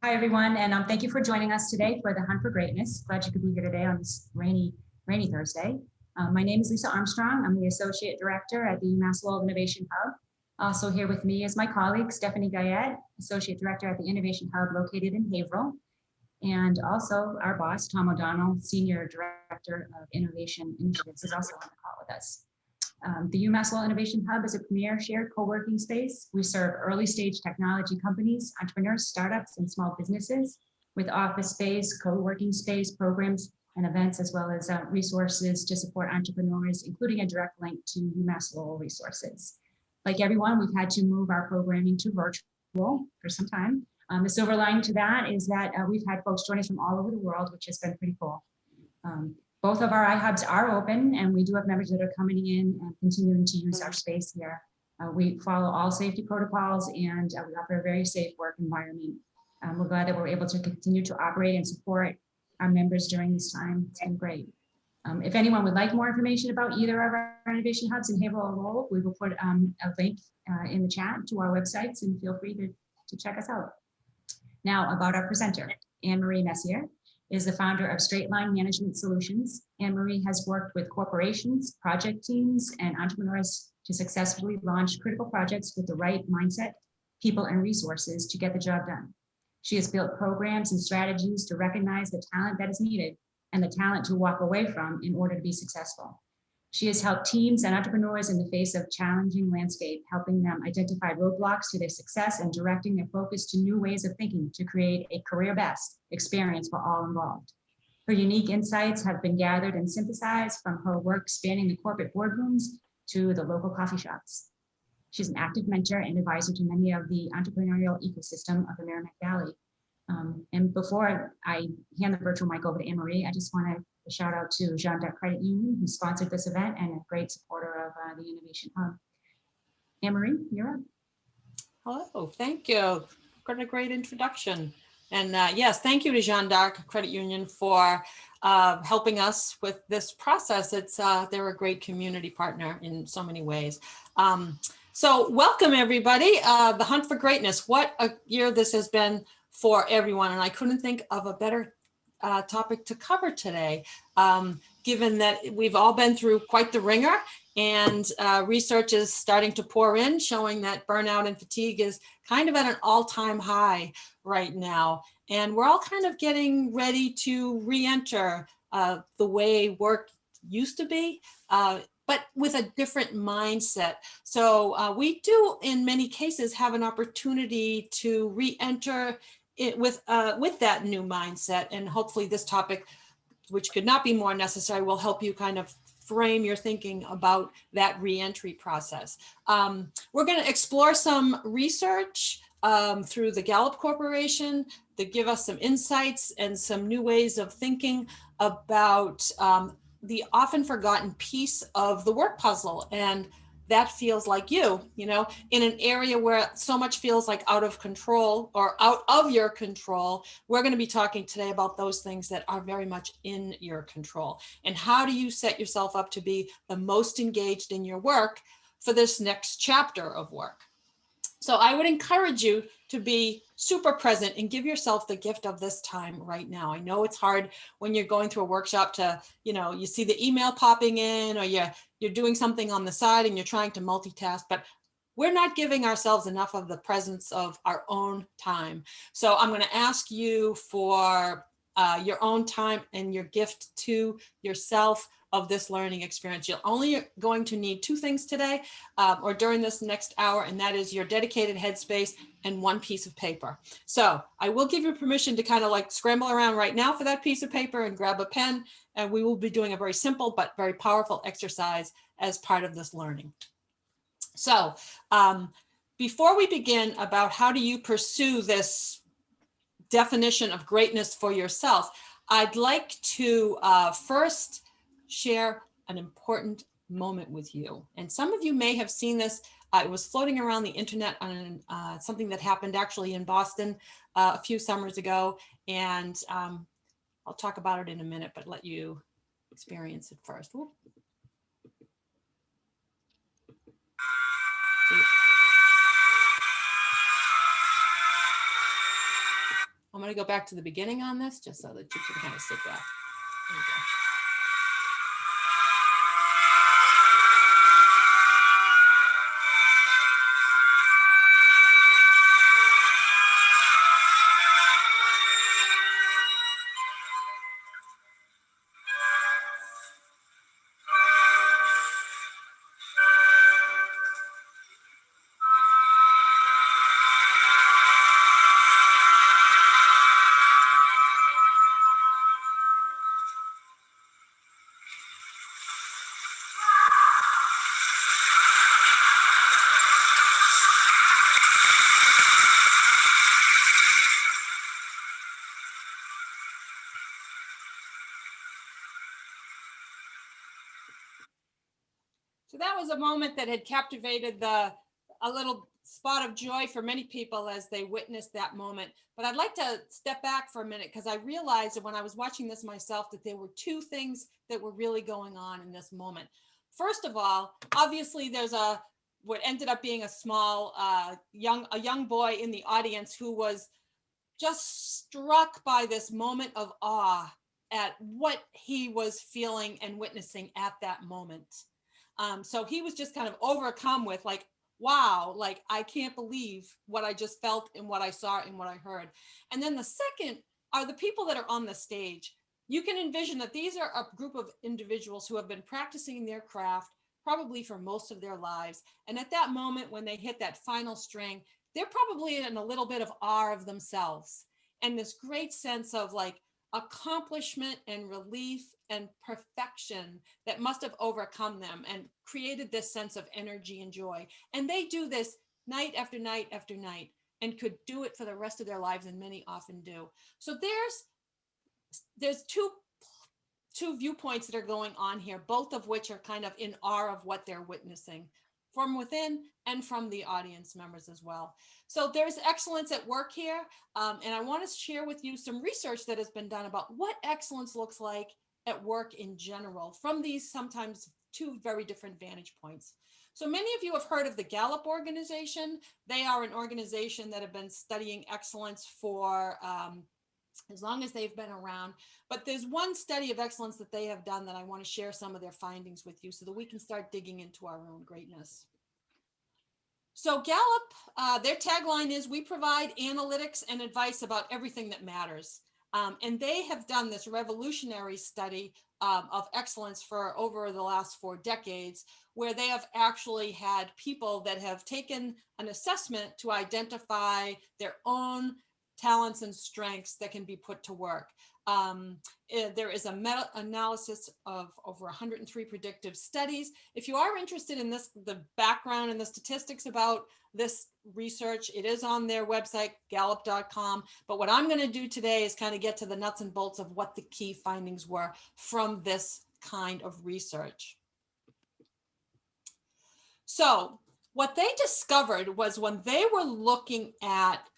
Hi, everyone, and thank you for joining us today for the Hunt for Greatness. Glad you could be here today on this rainy Thursday. My name is Lisa Armstrong. I'm the Associate Director at the UMass Lowell Innovation Hub. Also here with me is my colleague, Stephanie Guyette, Associate Director at the Innovation Hub located in Haverhill, and also our boss, Tom O'Donnell, Senior Director of Innovation Initiatives, is also on the call with us. The UMass Lowell Innovation Hub is a premier shared co-working space. We serve early stage technology companies, entrepreneurs, startups, and small businesses with office space, co-working space, programs, and events, as well as resources to support entrepreneurs, including a direct link to UMass Lowell resources. Like everyone, we've had to move our programming to virtual for some time. The silver lining to that is that we've had folks join us from all over the world, which has been pretty cool. Both of our iHubs are open, and we do have members that are coming in and continuing to use our space here. We follow all safety protocols, and we offer a very safe work environment. We're glad that we're able to continue to operate and support our members during this time. It's been great. If anyone would like more information about either of our innovation hubs in Haverhill or Lowell, we will put a link in the chat to our websites, and feel free to check us out. Now, about our presenter, Anne-Marie Messier is the founder of Straightline Management Solutions. Anne-Marie has worked with corporations, project teams, and entrepreneurs to successfully launch critical projects with the right mindset, people, and resources to get the job done. She has built programs and strategies to recognize the talent that is needed and the talent to walk away from in order to be successful. She has helped teams and entrepreneurs in the face of challenging landscape, helping them identify roadblocks to their success and directing their focus to new ways of thinking to create a career best experience for all involved. Her unique insights have been gathered and synthesized from her work spanning the corporate boardrooms to the local coffee shops. She's an active mentor and advisor to many of the entrepreneurial ecosystem of the Merrimack Valley. And before I hand the virtual mic over to Anne-Marie, I just want to shout out to Jean Duc Credit Union, who sponsored this event and a great supporter of the Innovation Hub. Anne-Marie, you're up. Hello, thank you. What a great introduction. And yes, thank you to Jean Duc Credit Union for helping us with this process. They're a great community partner in so many ways. So welcome everybody. The Hunt for Greatness. What a year this has been for everyone. And I couldn't think of a better topic to cover today, given that we've all been through quite the ringer, and research is starting to pour in, showing that burnout and fatigue is kind of at an all-time high right now. And we're all kind of getting ready to re-enter the way work used to be, but with a different mindset. So we do, in many cases, have an opportunity to re-enter it with that new mindset. And hopefully this topic, which could not be more necessary, will help you kind of frame your thinking about that re-entry process. We're going to explore some research through the Gallup Corporation to give us some insights and some new ways of thinking about the often forgotten piece of the work puzzle. And that feels like you know, in an area where so much feels like out of control or out of your control. We're going to be talking today about those things that are very much in your control. And how do you set yourself up to be the most engaged in your work for this next chapter of work? So I would encourage you to be super present and give yourself the gift of this time right now. I know it's hard when you're going through a workshop to, you know, you see the email popping in, or you're doing something on the side and you're trying to multitask, but we're not giving ourselves enough of the presence of our own time. So I'm going to ask you for your own time and your gift to yourself of this learning experience. You're only going to need two things today or during this next hour, and that is your dedicated headspace and one piece of paper. So I will give you permission to kind of like scramble around right now for that piece of paper and grab a pen, and we will be doing a very simple but very powerful exercise as part of this learning. So before we begin about how do you pursue this definition of greatness for yourself, I'd like to first share an important moment with you. And some of you may have seen this. It was floating around the internet on something that happened actually in Boston a few summers ago. And I'll talk about it in a minute, but let you experience it first. Whoop. I'm going to go back to the beginning on this just so that you can kind of sit back. There you go. So that was a moment that had captivated a little spot of joy for many people as they witnessed that moment. But I'd like to step back for a minute because I realized that when I was watching this myself that there were two things that were really going on in this moment. First of all, obviously there's what ended up being a small young boy in the audience who was just struck by this moment of awe at what he was feeling and witnessing at that moment. So he was just kind of overcome with like, wow, like I can't believe what I just felt and what I saw and what I heard. And then the second are the people that are on the stage. You can envision that these are a group of individuals who have been practicing their craft probably for most of their lives. And at that moment, when they hit that final string, they're probably in a little bit of awe of themselves and this great sense of like accomplishment and relief and perfection that must have overcome them and created this sense of energy and joy. And they do this night after night after night and could do it for the rest of their lives, and many often do. So there's two viewpoints that are going on here, both of which are kind of in awe of what they're witnessing from within and from the audience members as well. So there's excellence at work here. And I want to share with you some research that has been done about what excellence looks like at work in general from these sometimes two very different vantage points. So many of you have heard of the Gallup organization. They are an organization that have been studying excellence for as long as they've been around. But there's one study of excellence that they have done that I want to share some of their findings with you so that we can start digging into our own greatness. So Gallup, their tagline is, "We provide analytics and advice about everything that matters." And they have done this revolutionary study of excellence for over the last 4 decades, where they have actually had people that have taken an assessment to identify their own talents and strengths that can be put to work. There is a meta-analysis of over 103 predictive studies. If you are interested in this, the background and the statistics about this research, it is on their website, gallup.com. But what I'm going to do today is kind of get to the nuts and bolts of what the key findings were from this kind of research. So what they discovered was when they were looking at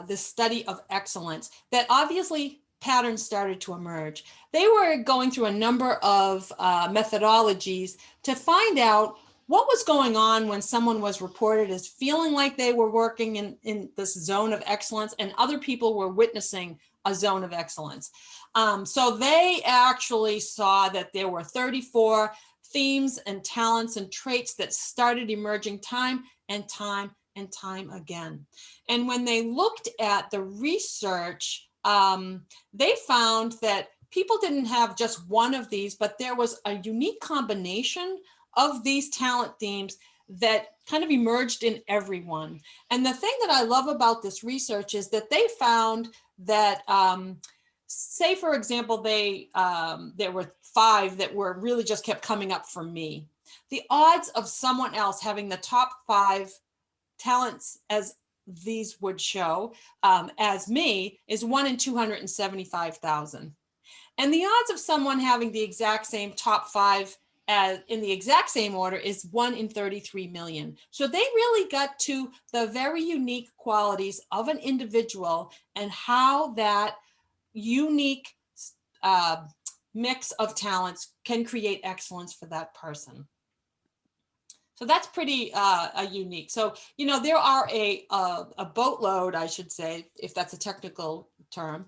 the study of excellence, that obviously patterns started to emerge. They were going through a number of methodologies to find out what was going on when someone was reported as feeling like they were working in this zone of excellence and other people were witnessing a zone of excellence. So they actually saw that there were 34 themes and talents and traits that started emerging time and time and time again. And when they looked at the research, they found that people didn't have just one of these, but there was a unique combination of these talent themes that kind of emerged in everyone. And the thing that I love about this research is that they found that, say, for example, there were 5 that were really just kept coming up for me. The odds of someone else having the top 5 talents as these would show as me is 1 in 275,000. And the odds of someone having the exact same top 5 as in the exact same order is 1 in 33 million. So they really got to the very unique qualities of an individual and how that unique mix of talents can create excellence for that person. So that's pretty unique. So, you know, there are a boatload, I should say, if that's a technical term,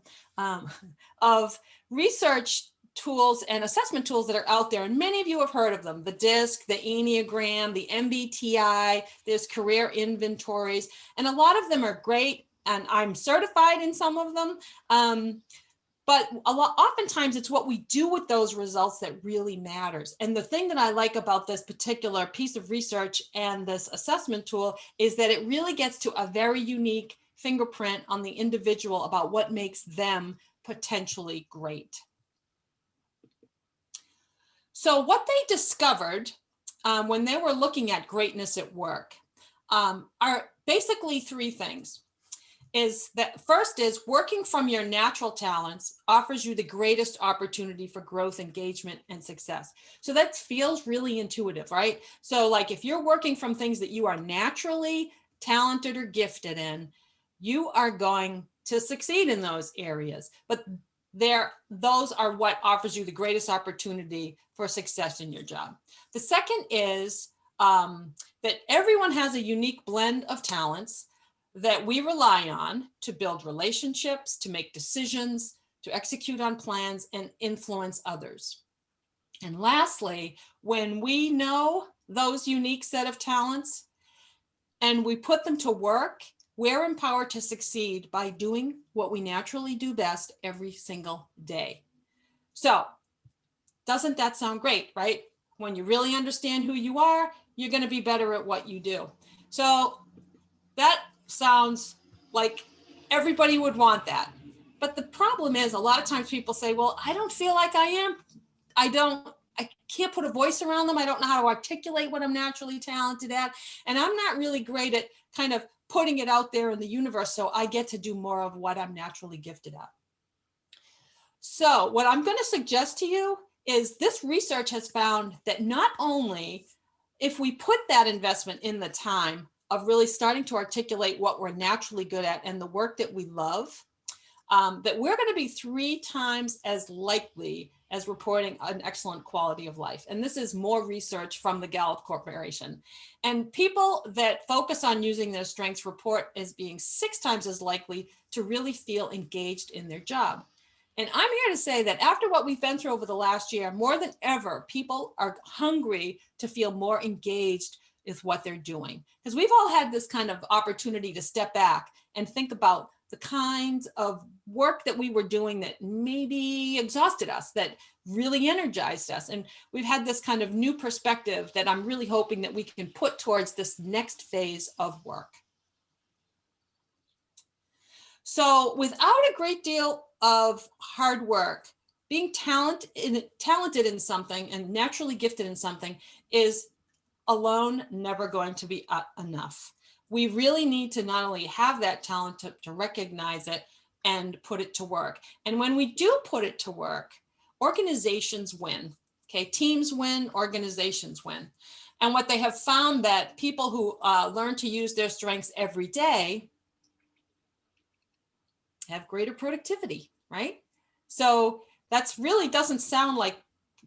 of research tools and assessment tools that are out there. And many of you have heard of them: the DISC, the Enneagram, the MBTI, there's career inventories, and a lot of them are great. And I'm certified in some of them. But oftentimes it's what we do with those results that really matters. And the thing that I like about this particular piece of research and this assessment tool is that it really gets to a very unique fingerprint on the individual about what makes them potentially great. So what they discovered when they were looking at greatness at work are basically three things. Is that first is working from your natural talents offers you the greatest opportunity for growth, engagement, and success. So that feels really intuitive, right? So like if you're working from things that you are naturally talented or gifted in, you are going to succeed in those areas. But those are what offers you the greatest opportunity for success in your job. The second is that everyone has a unique blend of talents that we rely on to build relationships, to make decisions, to execute on plans, and influence others. And lastly, when we know those unique set of talents and we put them to work, we're empowered to succeed by doing what we naturally do best every single day. So, doesn't that sound great, right? When you really understand who you are, you're going to be better at what you do. So, that sounds like everybody would want that. But the problem is a lot of times people say, well, I don't feel like I am. I can't put a voice around them. I don't know how to articulate what I'm naturally talented at. And I'm not really great at kind of putting it out there in the universe. So I get to do more of what I'm naturally gifted at. So what I'm going to suggest to you is this research has found that not only if we put that investment in the time of really starting to articulate what we're naturally good at and the work that we love, that we're going to be 3 times as likely as reporting an excellent quality of life. And this is more research from the Gallup Corporation. And people that focus on using their strengths report as being 6 times as likely to really feel engaged in their job. And I'm here to say that after what we've been through over the last year, more than ever, people are hungry to feel more engaged with what they're doing. Because we've all had this kind of opportunity to step back and think about the kinds of work that we were doing that maybe exhausted us, that really energized us. And we've had this kind of new perspective that I'm really hoping that we can put towards this next phase of work. So without a great deal of hard work, being talented in something and naturally gifted in something is alone never going to be enough. We really need to not only have that talent to recognize it and put it to work. And when we do put it to work, organizations win. Okay, teams win, organizations win. And what they have found that people who learn to use their strengths every day have greater productivity, right? So that's really doesn't sound like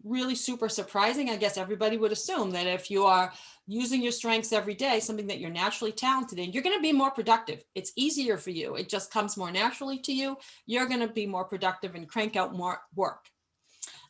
really super surprising. I guess everybody would assume that if you are using your strengths every day, something that you're naturally talented in, you're going to be more productive. It's easier for you. It just comes more naturally to you. You're going to be more productive and crank out more work.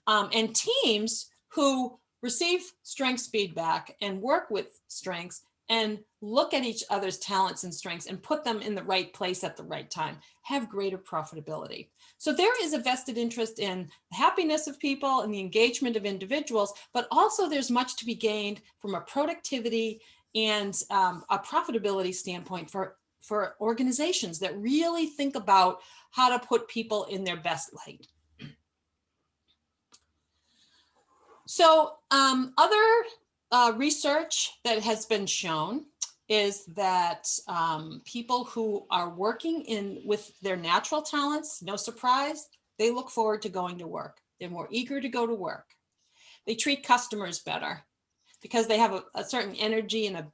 And teams who receive strengths feedback and work with strengths and look at each other's talents and strengths and put them in the right place at the right time have greater profitability. So there is a vested interest in the happiness of people and the engagement of individuals, but also there's much to be gained from a productivity and a profitability standpoint for organizations that really think about how to put people in their best light. So other research that has been shown is that people who are working with their natural talents, no surprise, they look forward to going to work. They're more eager to go to work. They treat customers better because they have a certain energy and a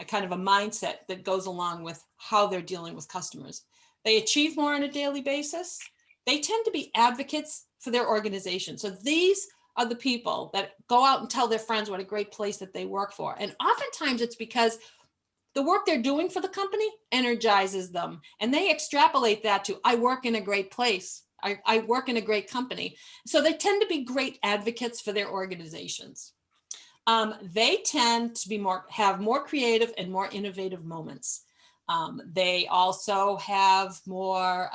kind of a mindset that goes along with how they're dealing with customers. They achieve more on a daily basis. They tend to be advocates for their organization. So these are the people that go out and tell their friends what a great place that they work for. And oftentimes it's because the work they're doing for the company energizes them. And they extrapolate that to, I work in a great place. I work in a great company. So they tend to be great advocates for their organizations. They tend to be have more creative and more innovative moments. They also have more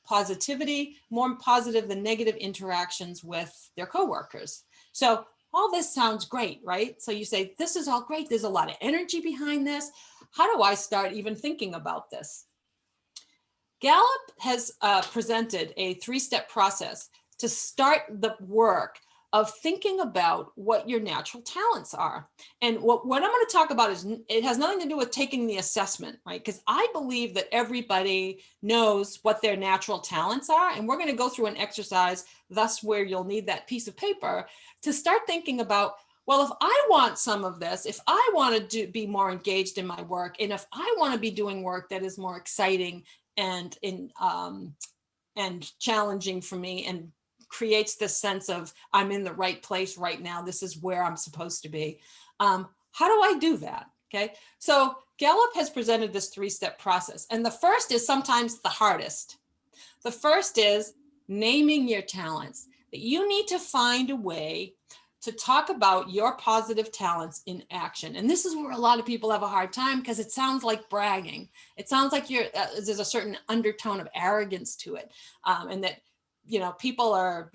positivity, more positive than negative interactions with their coworkers. So all this sounds great, right? So you say, this is all great. There's a lot of energy behind this. How do I start even thinking about this? Gallup has presented a 3-step process to start the work of thinking about what your natural talents are. And what I'm going to talk about is, it has nothing to do with taking the assessment, right? Because I believe that everybody knows what their natural talents are. And we're going to go through an exercise, thus where you'll need that piece of paper to start thinking about, well, if I want some of this, if I want to be more engaged in my work, and if I want to be doing work that is more exciting and challenging for me, and creates this sense of I'm in the right place right now, this is where I'm supposed to be. How do I do that? Okay, so Gallup has presented this 3-step process. And the first is sometimes the hardest. The first is naming your talents. That you need to find a way to talk about your positive talents in action. And this is where a lot of people have a hard time, because it sounds like bragging. It sounds like there's a certain undertone of arrogance to it. And that, people are,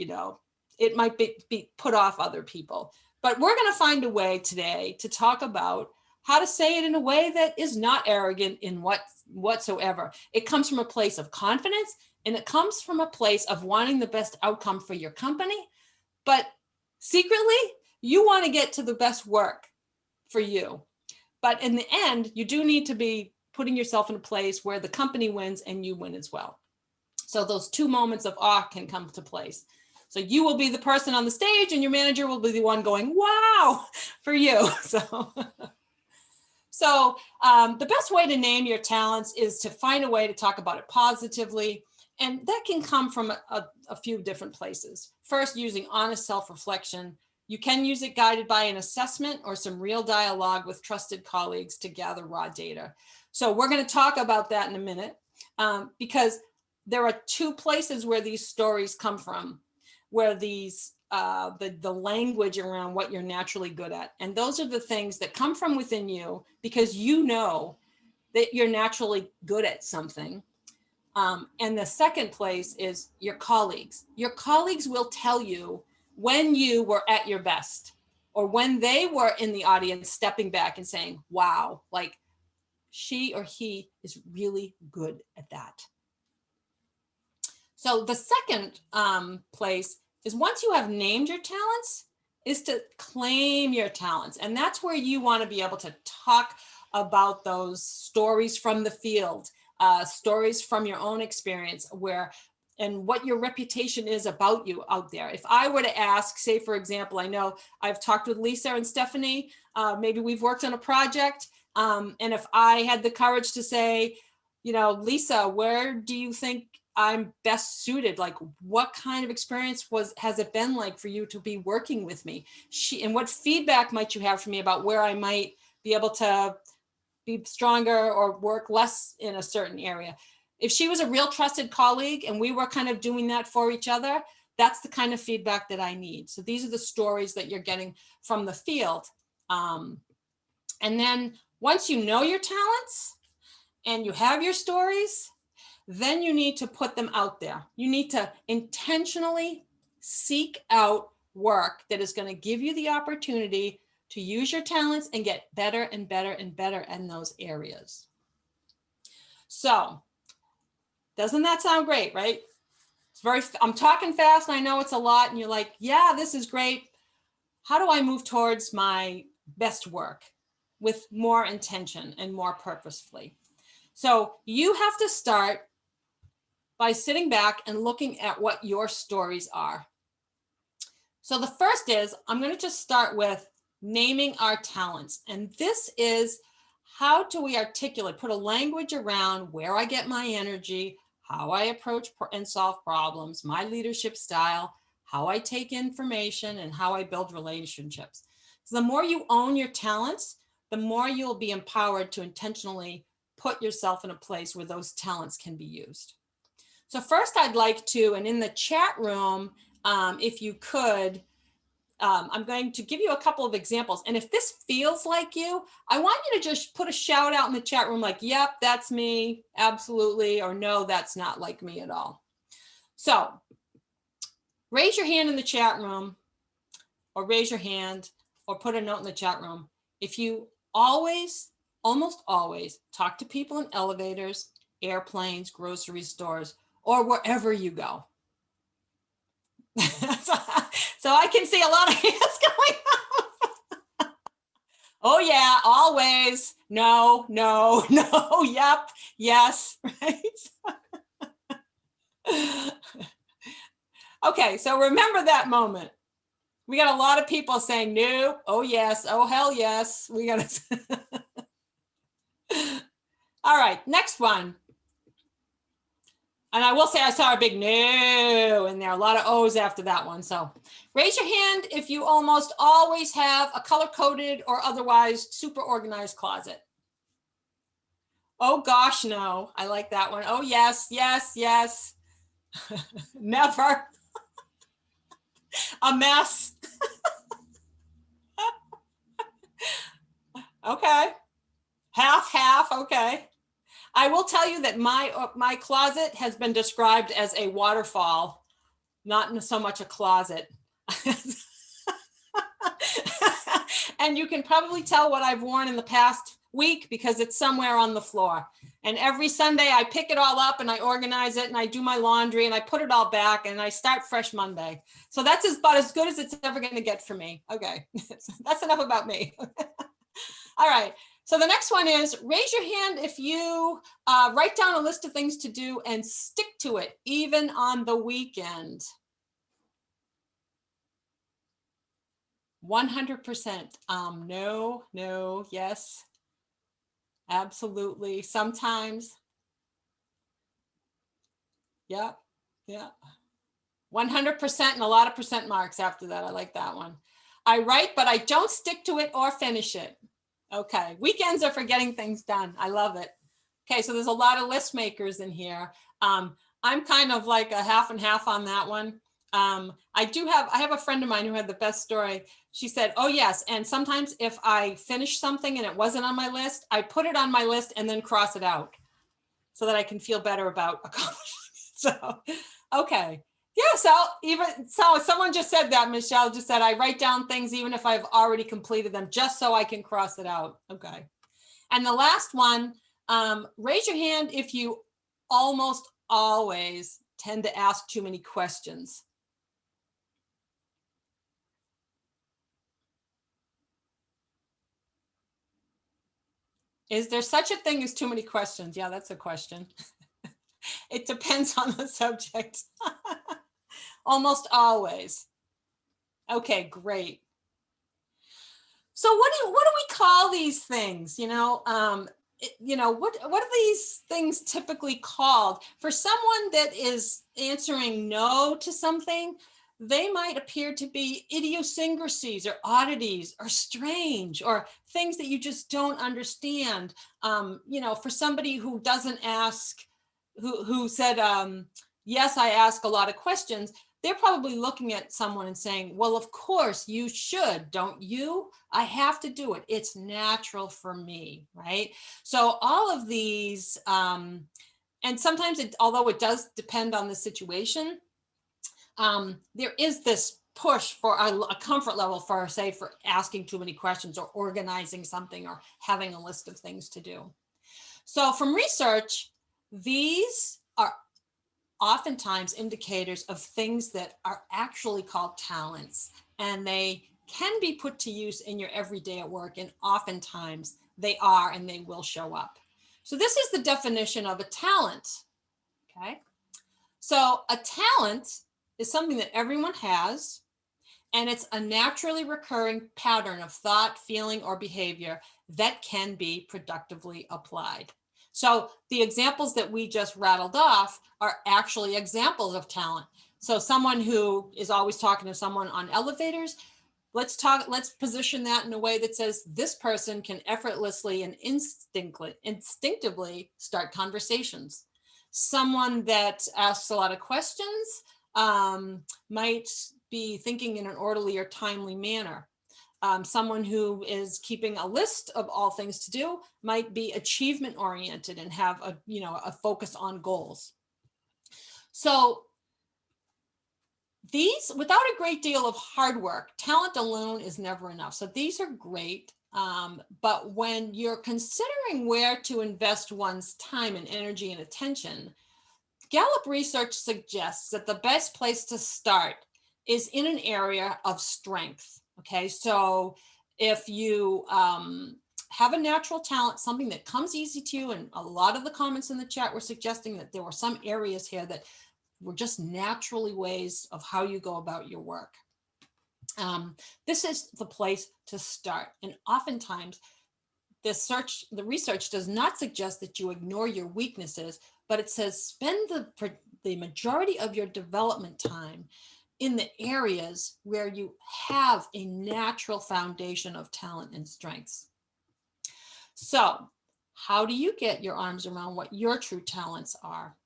it might be put off other people. But we're going to find a way today to talk about how to say it in a way that is not arrogant in whatsoever. It comes from a place of confidence, and it comes from a place of wanting the best outcome for your company. But secretly, you want to get to the best work for you. But in the end, you do need to be putting yourself in a place where the company wins and you win as well. So those 2 moments of awe can come to place. So you will be the person on the stage, and your manager will be the one going, wow, for you. So the best way to name your talents is to find a way to talk about it positively. And that can come from a few different places. First, using honest self-reflection. You can use it guided by an assessment or some real dialogue with trusted colleagues to gather raw data. So we're going to talk about that in a minute, because there are 2 places where these stories come from, where these the language around what you're naturally good at. And those are the things that come from within you, because you know that you're naturally good at something. And the second place is your colleagues. Your colleagues will tell you when you were at your best, or when they were in the audience stepping back and saying, wow, like she or he is really good at that. So the second place is, once you have named your talents, is to claim your talents. And that's where you want to be able to talk about those stories from the field, stories from your own experience, and what your reputation is about you out there. If I were to ask, say, for example, I know I've talked with Lisa and Stephanie, maybe we've worked on a project. And if I had the courage to say, Lisa, where do you think I'm best suited? Like, what kind of experience has it been like for you to be working with me? And what feedback might you have for me about where I might be able to be stronger or work less in a certain area? If she was a real trusted colleague and we were kind of doing that for each other, that's the kind of feedback that I need. So these are the stories that you're getting from the field. And then once you know your talents and you have your stories, then you need to put them out there. You need to intentionally seek out work that is going to give you the opportunity to use your talents and get better and better and better in those areas. So, doesn't that sound great, right? I'm talking fast, and I know it's a lot, and you're like, yeah, this is great. How do I move towards my best work with more intention and more purposefully? So you have to start by sitting back and looking at what your stories are. So the first is, I'm going to just start with naming our talents. And this is, how do we articulate, put a language around where I get my energy, how I approach and solve problems, my leadership style, how I take information, and how I build relationships. So the more you own your talents, the more you'll be empowered to intentionally put yourself in a place where those talents can be used. So first I'd like to, and in the chat room, if you could, I'm going to give you a couple of examples. And if this feels like you, I want you to just put a shout out in the chat room like, yep, that's me, absolutely, or no, that's not like me at all. So raise your hand in the chat room, or raise your hand, or put a note in the chat room. If you always, almost always, talk to people in elevators, airplanes, grocery stores, or wherever you go. So I can see a lot of hands going up. Oh yeah, always. No, no, no, yep, yes, right? Okay, so remember that moment. We got a lot of people saying no, oh yes, oh hell yes. We got to. All right, next one. And I will say I saw a big no in there, a lot of O's after that one. So raise your hand if you almost always have a color-coded or otherwise super organized closet. Oh gosh, no. I like that one. Oh yes, yes, yes. Never. A mess. Okay. Half, okay. I will tell you that my closet has been described as a waterfall, not so much a closet. And you can probably tell what I've worn in the past week because it's somewhere on the floor. And every Sunday I pick it all up and I organize it and I do my laundry and I put it all back and I start fresh Monday. So that's about as good as it's ever going to get for me. Okay, that's enough about me. All right. So the next one is raise your hand if you write down a list of things to do and stick to it, even on the weekend. 100%. No, no, yes. Absolutely. Sometimes. Yeah, yeah. 100% and a lot of percent marks after that. I like that one. I write, but I don't stick to it or finish it. Okay, weekends are for getting things done. I love it. Okay, so there's a lot of list makers in here. I'm kind of like a half and half on that one. I have a friend of mine who had the best story. She said, oh yes, and sometimes if I finish something and it wasn't on my list, I put it on my list and then cross it out so that I can feel better about accomplishing it. So, okay. Yeah, so someone just said that, Michelle just said, I write down things even if I've already completed them, just so I can cross it out. Okay. And the last one, raise your hand if you almost always tend to ask too many questions. Is there such a thing as too many questions? Yeah, that's a question. It depends on the subject. Almost always. Okay, great. So what do we call these things? What are these things typically called? For someone that is answering no to something, they might appear to be idiosyncrasies or oddities or strange or things that you just don't understand. For somebody who doesn't ask, who said, yes, I ask a lot of questions, they're probably looking at someone and saying, well, of course you should, don't you? I have to do it. It's natural for me, right? So all of these, and sometimes although it does depend on the situation, there is this push for a comfort level for asking too many questions or organizing something or having a list of things to do. So from research, these are oftentimes indicators of things that are actually called talents, and they can be put to use in your everyday at work, and oftentimes they are, and they will show up. So this is the definition of a talent. Okay, so a talent is something that everyone has, and it's a naturally recurring pattern of thought, feeling, or behavior that can be productively applied. So the examples that we just rattled off are actually examples of talent. So someone who is always talking to someone on elevators, let's position that in a way that says this person can effortlessly and instinctively start conversations. Someone that asks a lot of questions might be thinking in an orderly or timely manner. Someone who is keeping a list of all things to do might be achievement oriented and have a focus on goals. So these, without a great deal of hard work, talent alone is never enough. So these are great. But when you're considering where to invest one's time and energy and attention, Gallup research suggests that the best place to start is in an area of strength. Okay, so if you have a natural talent, something that comes easy to you, and a lot of the comments in the chat were suggesting that there were some areas here that were just naturally ways of how you go about your work. This is the place to start. And oftentimes the research does not suggest that you ignore your weaknesses, but it says spend the majority of your development time in the areas where you have a natural foundation of talent and strengths. So how do you get your arms around what your true talents are?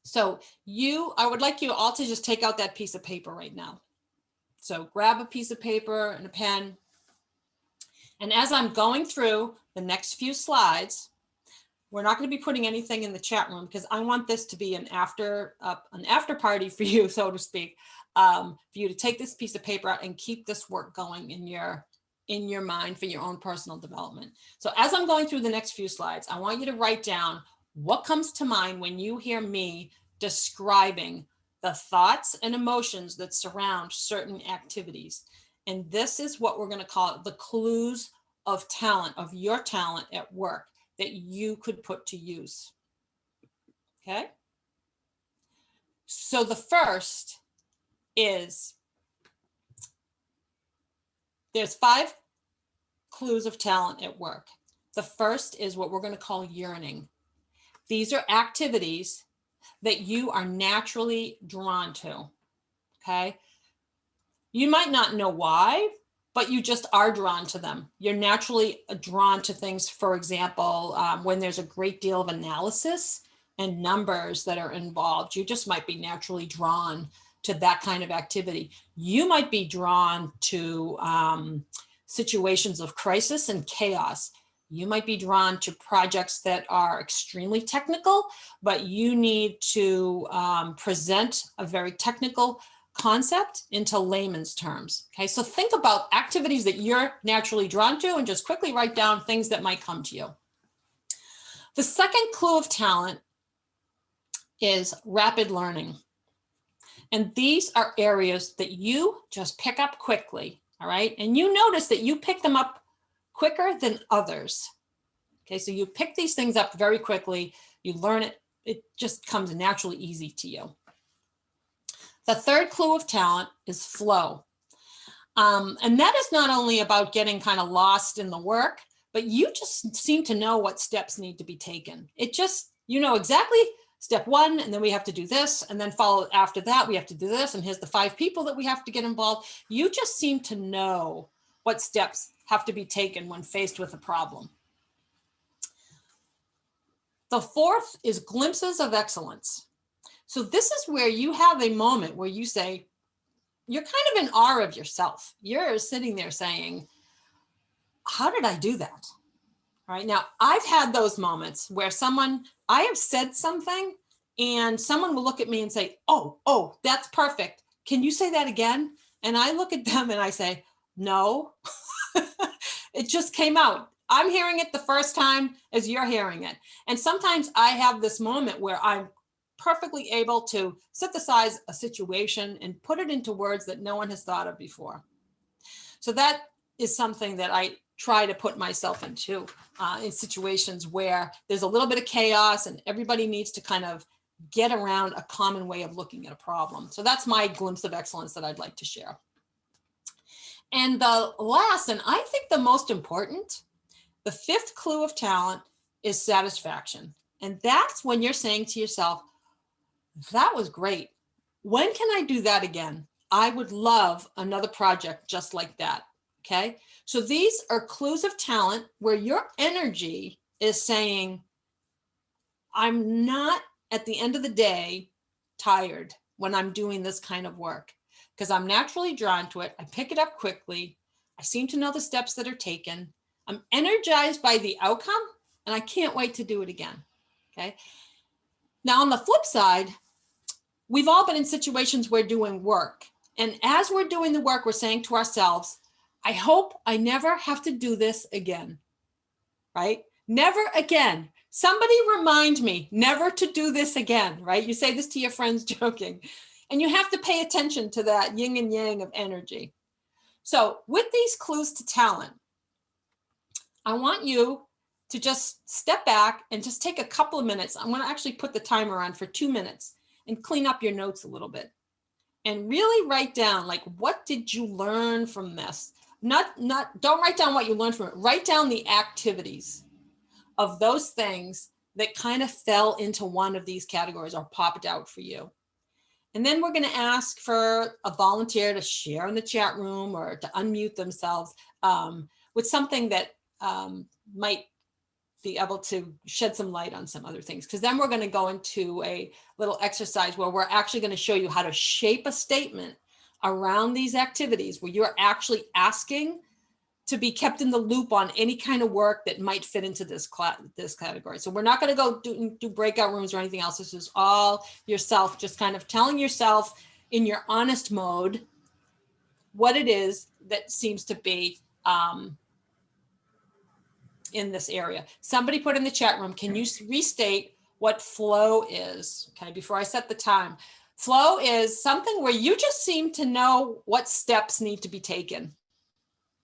So I would like you all to just take out that piece of paper right now. So grab a piece of paper and a pen. And as I'm going through the next few slides, we're not going to be putting anything in the chat room because I want this to be an after party for you, so to speak, for you to take this piece of paper out and keep this work going in your mind for your own personal development. So as I'm going through the next few slides, I want you to write down what comes to mind when you hear me describing the thoughts and emotions that surround certain activities. And this is what we're going to call the clues of talent, of your talent at work that you could put to use. Okay. So the first is, there's 5 clues of talent at work. The first is what we're going to call yearning. These are activities that you are naturally drawn to. Okay. You might not know why, but you just are drawn to them. You're naturally drawn to things, for example, when there's a great deal of analysis and numbers that are involved, you just might be naturally drawn to that kind of activity. You might be drawn to situations of crisis and chaos. You might be drawn to projects that are extremely technical, but you need to present a very technical concept into layman's terms. Okay, so think about activities that you're naturally drawn to and just quickly write down things that might come to you. The second clue of talent is rapid learning. And these are areas that you just pick up quickly, all right? And you notice that you pick them up quicker than others. Okay, so you pick these things up very quickly, you learn it, it just comes naturally easy to you. The third clue of talent is flow. And that is not only about getting kind of lost in the work, but you just seem to know what steps need to be taken. It just, you know exactly step 1, and then we have to do this, and then follow after that, we have to do this, and here's the 5 people that we have to get involved. You just seem to know what steps have to be taken when faced with a problem. The fourth is glimpses of excellence. So this is where you have a moment where you say, you're kind of in awe of yourself. You're sitting there saying, how did I do that? All right. Now, I've had those moments where I have said something and someone will look at me and say, oh, that's perfect. Can you say that again? And I look at them and I say, no, it just came out. I'm hearing it the first time as you're hearing it. And sometimes I have this moment where I'm perfectly able to synthesize a situation and put it into words that no one has thought of before. So that is something that I try to put myself into in situations where there's a little bit of chaos and everybody needs to kind of get around a common way of looking at a problem. So that's my glimpse of excellence that I'd like to share. And the last, and I think the most important, the 5th clue of talent is satisfaction. And that's when you're saying to yourself, that was great. When can I do that again? I would love another project just like that. Okay. So these are clues of talent where your energy is saying, I'm not at the end of the day tired when I'm doing this kind of work because I'm naturally drawn to it. I pick it up quickly. I seem to know the steps that are taken. I'm energized by the outcome and I can't wait to do it again. Okay. Now, on the flip side, we've all been in situations where doing work. And as we're doing the work, we're saying to ourselves, I hope I never have to do this again. Right? Never again. Somebody remind me never to do this again, right? You say this to your friends joking, and you have to pay attention to that yin and yang of energy. So with these clues to talent, I want you to just step back and just take a couple of minutes. I'm going to actually put the timer on for 2 minutes and clean up your notes a little bit and really write down, like, what did you learn from this? Don't write down what you learned from it. Write down the activities of those things that kind of fell into one of these categories or popped out for you. And then we're going to ask for a volunteer to share in the chat room or to unmute themselves with something that might be able to shed some light on some other things. Because then we're going to go into a little exercise where we're actually going to show you how to shape a statement around these activities where you're actually asking to be kept in the loop on any kind of work that might fit into this category. So we're not going to go do breakout rooms or anything else. This is all yourself, just kind of telling yourself in your honest mode what it is that seems to be in this area. Somebody put in the chat room, can you restate what flow is? Okay, before I set the time. Flow is something where you just seem to know what steps need to be taken.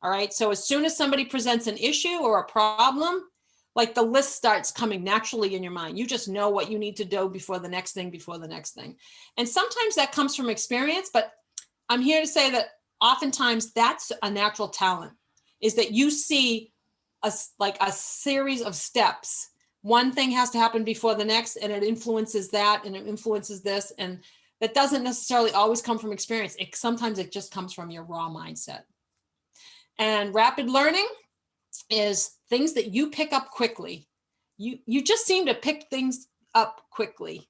All right, so as soon as somebody presents an issue or a problem, like the list starts coming naturally in your mind. You just know what you need to do before the next thing, before the next thing. And sometimes that comes from experience, but I'm here to say that oftentimes that's a natural talent, is that you see a series of steps. One thing has to happen before the next, and it influences that, and it influences this. And that doesn't necessarily always come from experience. Sometimes it just comes from your raw mindset. And rapid learning is things that you pick up quickly. You just seem to pick things up quickly,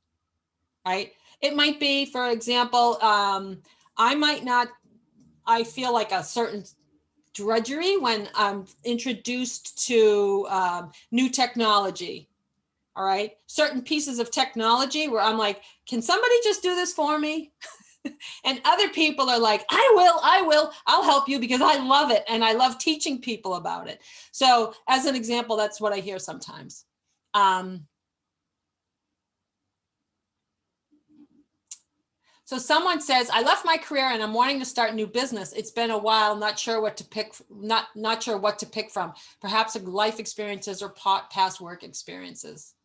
right? It might be, for example, I feel like a certain drudgery when I'm introduced to new technology. All right. Certain pieces of technology where I'm like, can somebody just do this for me? And other people are like, I'll help you because I love it. And I love teaching people about it. So as an example, that's what I hear sometimes. So someone says, I left my career and I'm wanting to start a new business. It's been a while, not sure what to pick, not sure what to pick from, perhaps life experiences or past work experiences.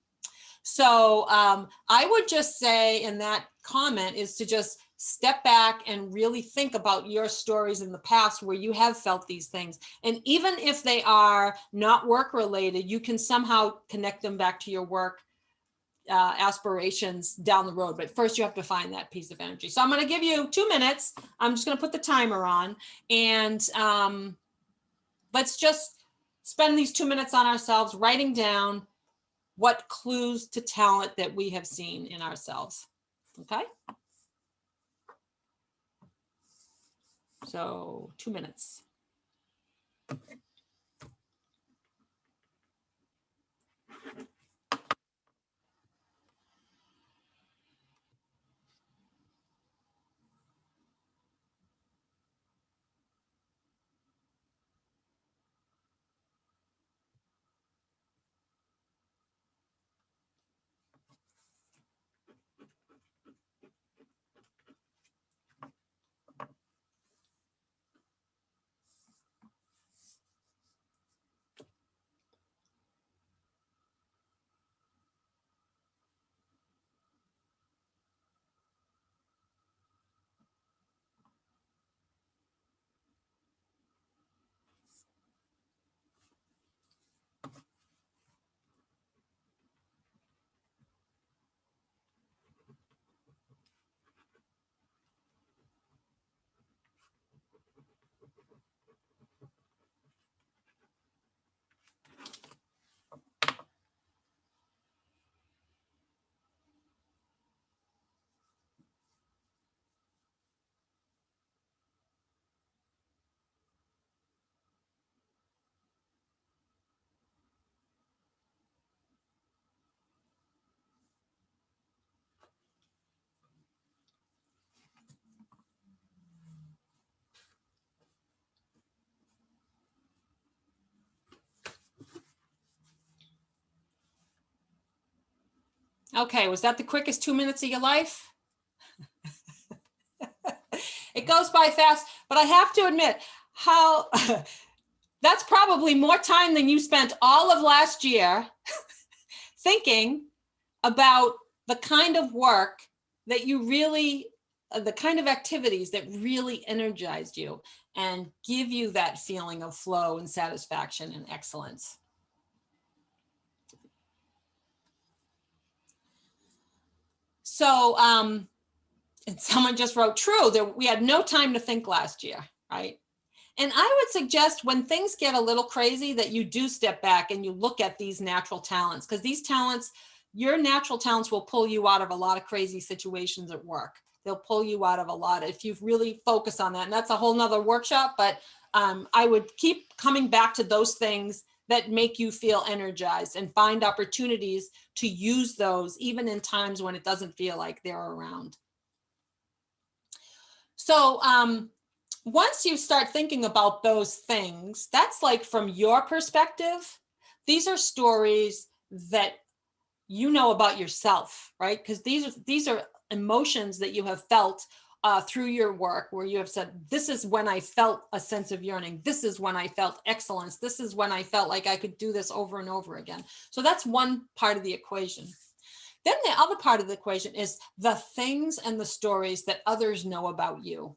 So I would just say in that comment is to just step back and really think about your stories in the past where you have felt these things. And even if they are not work related, you can somehow connect them back to your work aspirations down the road. But first you have to find that piece of energy. So I'm going to give you 2 minutes. I'm just going to put the timer on, and let's just spend these 2 minutes on ourselves, writing down what clues to talent that we have seen in ourselves. Okay. So 2 minutes. Okay, was that the quickest 2 minutes of your life? It goes by fast, but I have to admit how that's probably more time than you spent all of last year thinking about the kind of work that you really, the kind of activities that really energized you and give you that feeling of flow and satisfaction and excellence. So, and someone just wrote, true, we had no time to think last year, right? And I would suggest when things get a little crazy that you do step back and you look at these natural talents, because these talents, your natural talents will pull you out of a lot of crazy situations at work. They'll pull you out of a lot if you really focus on that. And that's a whole nother workshop, but I would keep coming back to those things that make you feel energized and find opportunities to use those even in times when it doesn't feel like they're around. So once you start thinking about those things, that's like from your perspective, these are stories that you know about yourself, right? Because these are emotions that you have felt through your work, where you have said, this is when I felt a sense of yearning. This is when I felt excellence. This is when I felt like I could do this over and over again. So that's one part of the equation. Then the other part of the equation is the things and the stories that others know about you.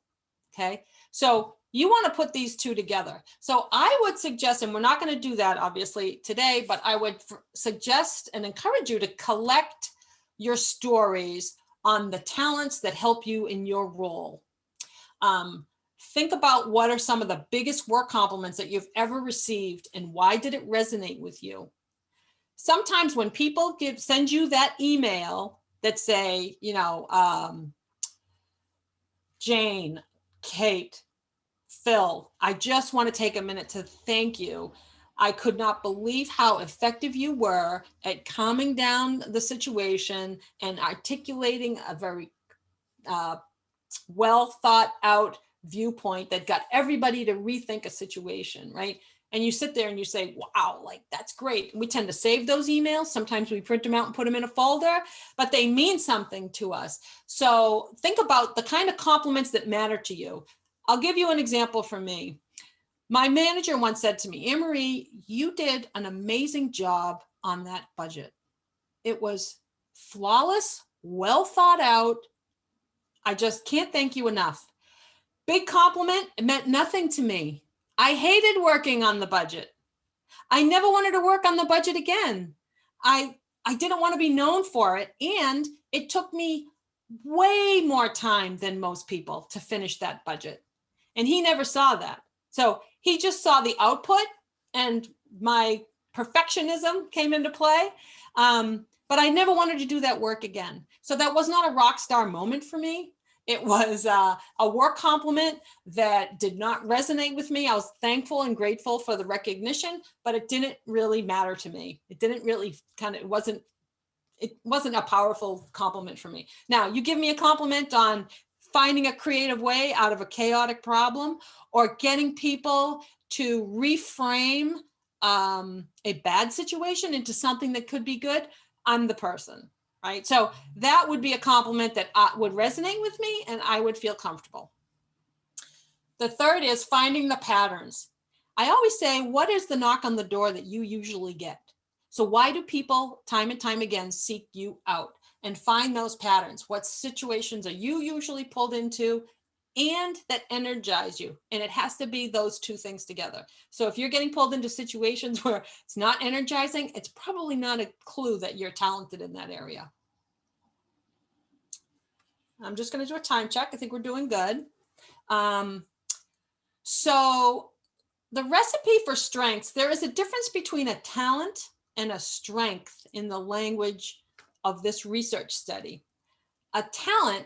Okay, so you want to put these two together. So I would suggest, and we're not going to do that obviously today, but I would suggest and encourage you to collect your stories on the talents that help you in your role. Think about what are some of the biggest work compliments that you've ever received and why did it resonate with you? Sometimes when people send you that email that say, you know, Jane, Kate, Phil, I just want to take a minute to thank you. I could not believe how effective you were at calming down the situation and articulating a very well thought out viewpoint that got everybody to rethink a situation, right? And you sit there and you say, wow, like that's great. And we tend to save those emails. Sometimes we print them out and put them in a folder, but they mean something to us. So think about the kind of compliments that matter to you. I'll give you an example from me. My manager once said to me, Anne-Marie, you did an amazing job on that budget. It was flawless, well thought out. I just can't thank you enough. Big compliment. It meant nothing to me. I hated working on the budget. I never wanted to work on the budget again. I didn't want to be known for it. And it took me way more time than most people to finish that budget. And he never saw that. So he just saw the output and my perfectionism came into play. But I never wanted to do that work again. So that was not a rock star moment for me. It was a work compliment that did not resonate with me. I was thankful and grateful for the recognition, but it didn't really matter to me. It didn't really it wasn't a powerful compliment for me. Now, you give me a compliment on finding a creative way out of a chaotic problem or getting people to reframe a bad situation into something that could be good, I'm the person. Right? So that would be a compliment that would resonate with me and I would feel comfortable. The third is finding the patterns. I always say, what is the knock on the door that you usually get? So why do people time and time again seek you out? And find those patterns. What situations are you usually pulled into and that energize you? And it has to be those two things together. So if you're getting pulled into situations where it's not energizing, it's probably not a clue that you're talented in that area. I'm just going to do a time check. I think we're doing good. So the recipe for strengths, there is a difference between a talent and a strength in the language of this research study. A talent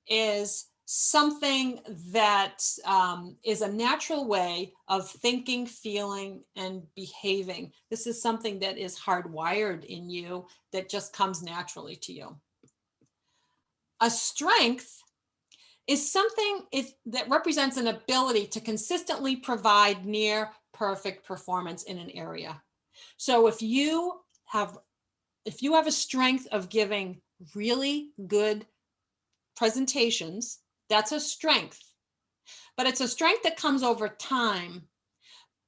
is something that is a natural way of thinking, feeling, and behaving. This is something that is hardwired in you that just comes naturally to you. A strength is something that represents an ability to consistently provide near perfect performance in an area. So if you have if you have a strength of giving really good presentations, that's a strength. But it's a strength that comes over time.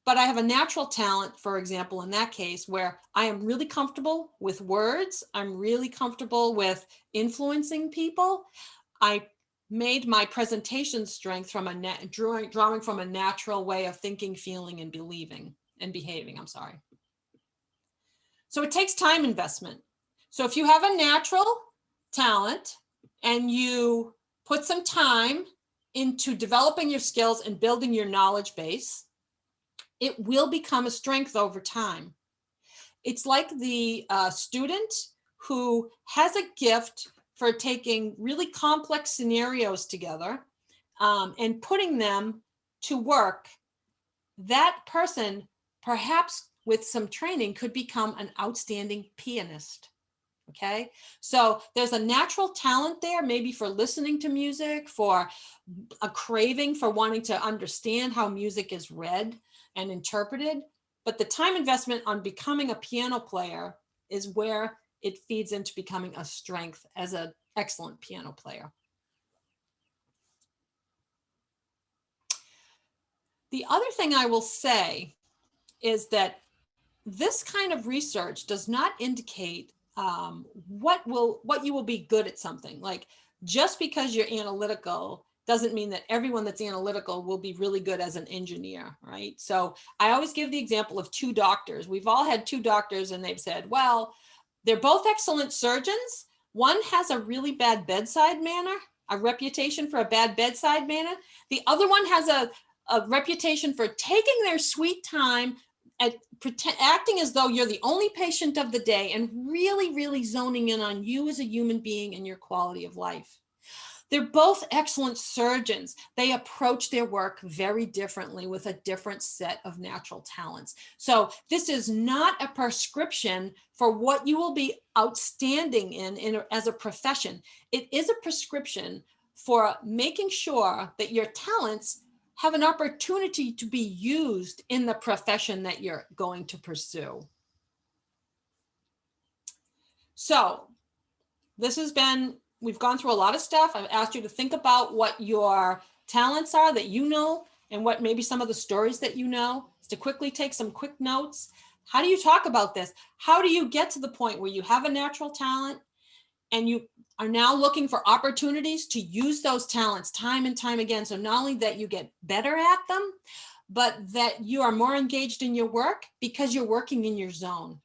But I have a natural talent, for example, in that case, where I am really comfortable with words. I'm really comfortable with influencing people. I made my presentation strength from drawing from a natural way of thinking, feeling, and believing and behaving. I'm sorry. So it takes time investment. So if you have a natural talent and you put some time into developing your skills and building your knowledge base, it will become a strength over time. It's like the student who has a gift for taking really complex scenarios together and putting them to work. That person, perhaps with some training, could become an outstanding pianist. Okay, so there's a natural talent there, maybe for listening to music, for a craving for wanting to understand how music is read and interpreted. But the time investment on becoming a piano player is where it feeds into becoming a strength as an excellent piano player. The other thing I will say is that this kind of research does not indicate what you will be good at something. Like, just because you're analytical doesn't mean that everyone that's analytical will be really good as an engineer, right? So I always give the example of two doctors. We've all had two doctors and they've said, well, they're both excellent surgeons. One has a really bad bedside manner, a reputation for a bad bedside manner. The other one has a reputation for taking their sweet time at acting as though you're the only patient of the day and really, really zoning in on you as a human being and your quality of life. They're both excellent surgeons. They approach their work very differently with a different set of natural talents. So this is not a prescription for what you will be outstanding in as a profession. It is a prescription for making sure that your talents have an opportunity to be used in the profession that you're going to pursue. So we've gone through a lot of stuff. I've asked you to think about what your talents are that you know, and what maybe some of the stories that you know, to quickly take some quick notes. How do you talk about this? How do you get to the point where you have a natural talent and you are now looking for opportunities to use those talents time and time again? So not only that you get better at them, but that you are more engaged in your work because you're working in your zone.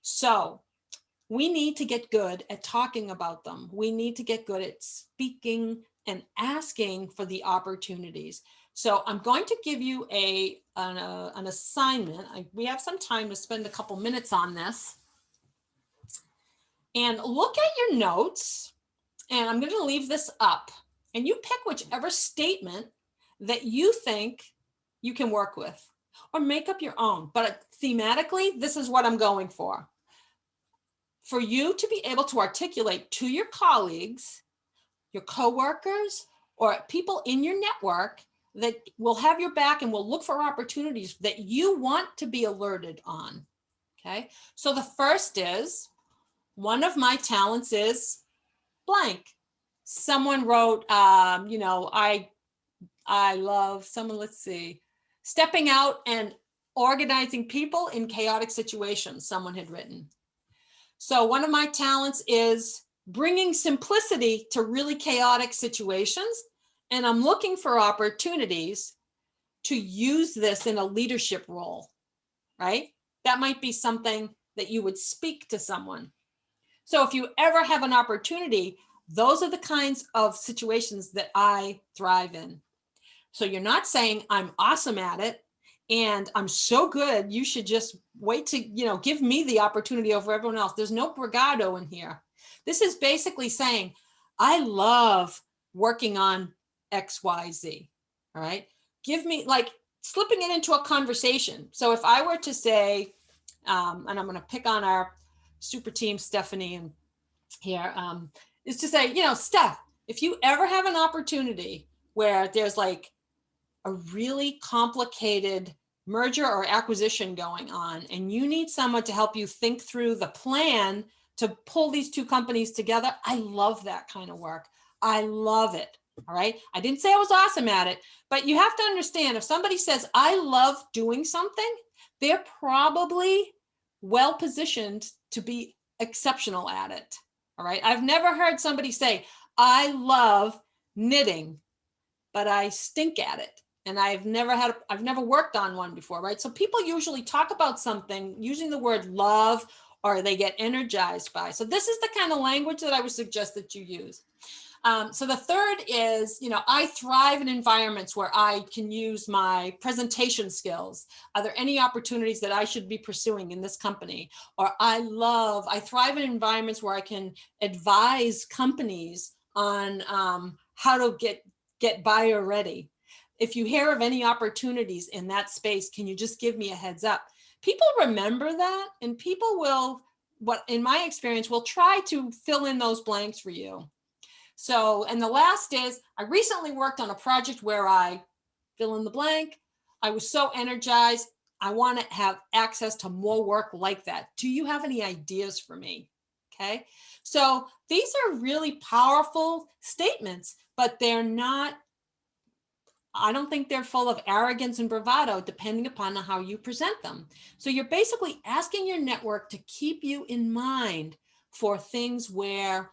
So we need to get good at talking about them. We need to get good at speaking and asking for the opportunities. So I'm going to give you an assignment. We have some time to spend a couple minutes on this. And look at your notes, and I'm going to leave this up, and you pick whichever statement that you think you can work with, or make up your own. But thematically, this is what I'm going for. For you to be able to articulate to your colleagues, your coworkers, or people in your network that will have your back and will look for opportunities that you want to be alerted on. Okay, so the first is, one of my talents is blank. Someone wrote, I love someone, let's see, stepping out and organizing people in chaotic situations, someone had written. So one of my talents is bringing simplicity to really chaotic situations. And I'm looking for opportunities to use this in a leadership role, right? That might be something that you would speak to someone. So if you ever have an opportunity, those are the kinds of situations that I thrive in. So you're not saying I'm awesome at it and I'm so good, you should just wait to, give me the opportunity over everyone else. There's no bravado in here. This is basically saying, I love working on X, Y, Z. All right. Give me, like, slipping it into a conversation. So if I were to say, and I'm going to pick on our super team, Stephanie, and here, is to say, Steph, if you ever have an opportunity where there's like a really complicated merger or acquisition going on, and you need someone to help you think through the plan to pull these two companies together. I love that kind of work. I love it. All right. I didn't say I was awesome at it, but you have to understand, if somebody says, I love doing something, they're probably well positioned to be exceptional at it. All right. I've never heard somebody say, I love knitting, but I stink at it. And I've never worked on one before, right? So people usually talk about something using the word love, or they get energized by. So this is the kind of language that I would suggest that you use. So the third is, I thrive in environments where I can use my presentation skills. Are there any opportunities that I should be pursuing in this company? Or I thrive in environments where I can advise companies on how to get buyer ready. If you hear of any opportunities in that space, can you just give me a heads up? People remember that, and people will, in my experience, will try to fill in those blanks for you. So, and the last is, I recently worked on a project where I fill in the blank. I was so energized. I want to have access to more work like that. Do you have any ideas for me? Okay. So these are really powerful statements, but they're not, I don't think they're full of arrogance and bravado, depending upon how you present them. So you're basically asking your network to keep you in mind for things where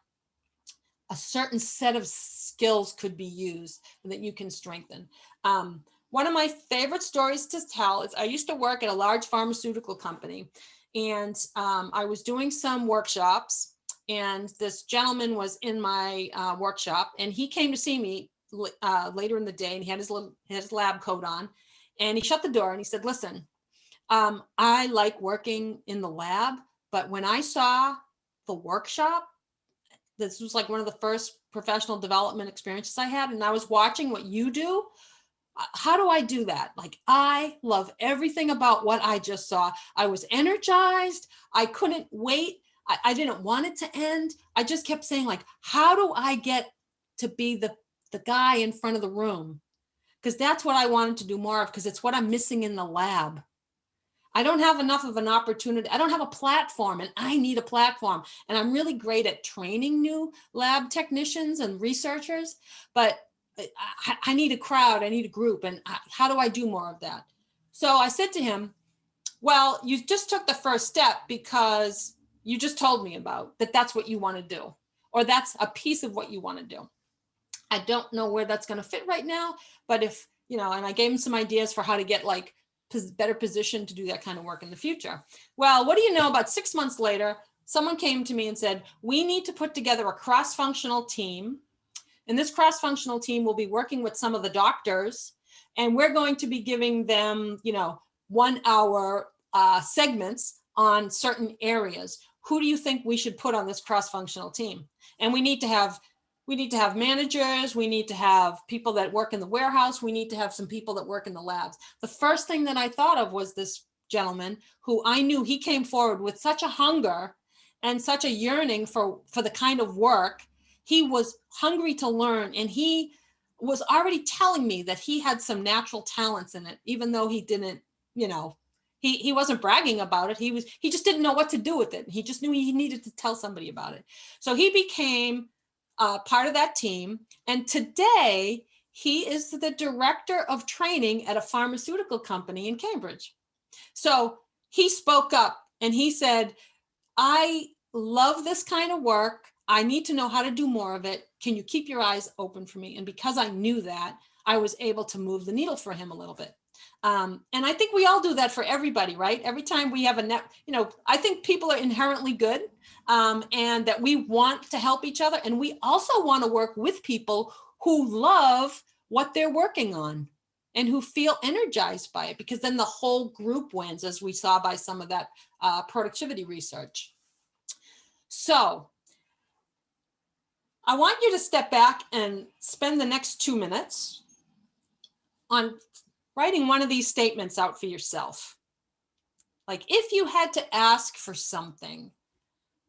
a certain set of skills could be used and that you can strengthen. One of my favorite stories to tell is, I used to work at a large pharmaceutical company, and I was doing some workshops, and this gentleman was in my workshop, and he came to see me later in the day, and he had his lab coat on, and he shut the door and he said, listen, I like working in the lab, but when I saw the workshop, this was like one of the first professional development experiences I had, and I was watching what you do. How do I do that? Like, I love everything about what I just saw. I was energized. I couldn't wait. I didn't want it to end. I just kept saying, like, how do I get to be the guy in front of the room? Because that's what I wanted to do more of, because it's what I'm missing in the lab. I don't have enough of an opportunity. I don't have a platform, and I need a platform. And I'm really great at training new lab technicians and researchers, but I need a crowd. I need a group. And how do I do more of that? So I said to him, well, you just took the first step because you just told me about that. That's what you want to do, or that's a piece of what you want to do. I don't know where that's going to fit right now, but if, and I gave him some ideas for how to get better positioned to do that kind of work in the future. Well, what do you know, about 6 months later, someone came to me and said, we need to put together a cross-functional team. And this cross-functional team will be working with some of the doctors, and we're going to be giving them, 1 hour segments on certain areas. Who do you think we should put on this cross-functional team? And we need to have managers. We need to have people that work in the warehouse. We need to have some people that work in the labs. The first thing that I thought of was this gentleman who I knew, he came forward with such a hunger and such a yearning for the kind of work. He was hungry to learn, and he was already telling me that he had some natural talents in it, even though he didn't, he wasn't bragging about it. He just didn't know what to do with it. He just knew he needed to tell somebody about it. So he became part of that team. And today he is the director of training at a pharmaceutical company in Cambridge. So he spoke up and he said, I love this kind of work. I need to know how to do more of it. Can you keep your eyes open for me? And because I knew that, I was able to move the needle for him a little bit. And I think we all do that for everybody, right? Every time we have I think people are inherently good, and that we want to help each other. And we also want to work with people who love what they're working on and who feel energized by it, because then the whole group wins, as we saw by some of that productivity research. So I want you to step back and spend the next 2 minutes on writing one of these statements out for yourself. Like, if you had to ask for something,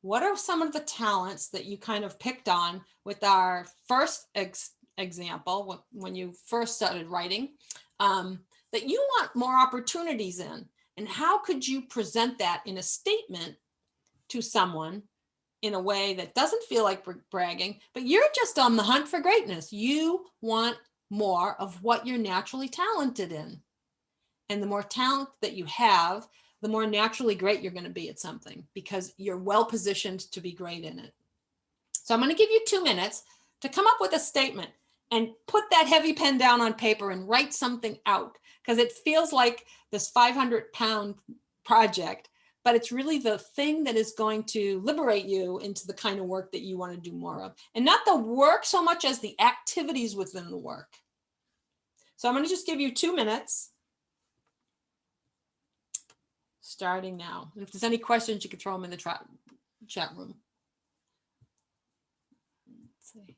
what are some of the talents that you kind of picked on with our first example, when you first started writing, that you want more opportunities in. And how could you present that in a statement to someone in a way that doesn't feel like bragging, but you're just on the hunt for greatness. You want more of what you're naturally talented in. And the more talent that you have, the more naturally great you're going to be at something because you're well positioned to be great in it. So I'm going to give you 2 minutes to come up with a statement and put that heavy pen down on paper and write something out, because it feels like this 500-pound project, but it's really the thing that is going to liberate you into the kind of work that you want to do more of. And not the work so much as the activities within the work. So I'm going to just give you 2 minutes. Starting now. And if there's any questions, you can throw them in the chat room. Let's see.